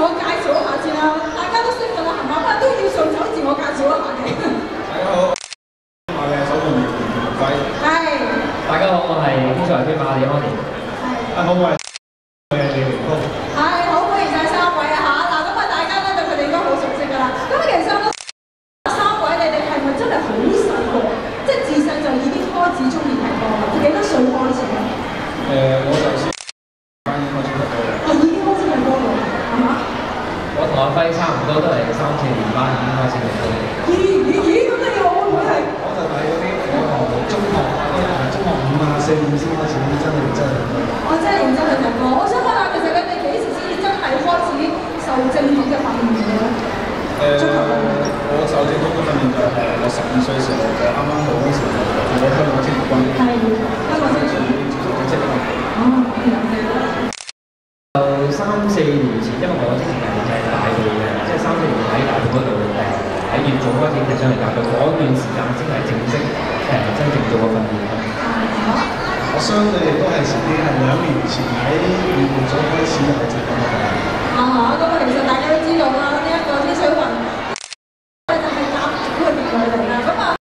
我介紹一下先啦，大家都識㗎啦，係嘛？不過都要順手自我介紹一下嘅。大家好，我嘅守門員吳輝。係。大家好，我係天才飛馬李安年。大家好，我係李明高。係，好歡迎晒三位啊嚇！嗱，咁啊，大家咧對佢哋應該好熟悉㗎啦。咁其實咧，三位你哋係咪真係好細個？即係自細就已經開始中意踢波啦？幾多歲開始啊？我就先班已經開始踢波啦。哦，已經開始踢波啦，係嘛？我同阿輝差唔多，都係3、4年班已經開始踢波。咦，咁你會唔會係？我就係嗰啲中學5啊、4、5先開始真係認真去踢波。我真係認真去踢波。我想問下，其實你哋幾時先真係開始受正統嘅訓練嘅咧？足球我受正統嘅訓練就係我12歲時候，就啱啱好嗰時候做咗香港職業軍。係香港職業軍。正式啦。哦，就3、4年前，因為我之前係大埔嘅，即係3、4年喺大埔嗰度喺乙組開始踢上嚟大埔，嗰段時間先係正式真正做過訓練。我相信你哋都係前啲係2年前喺乙組開始係直播。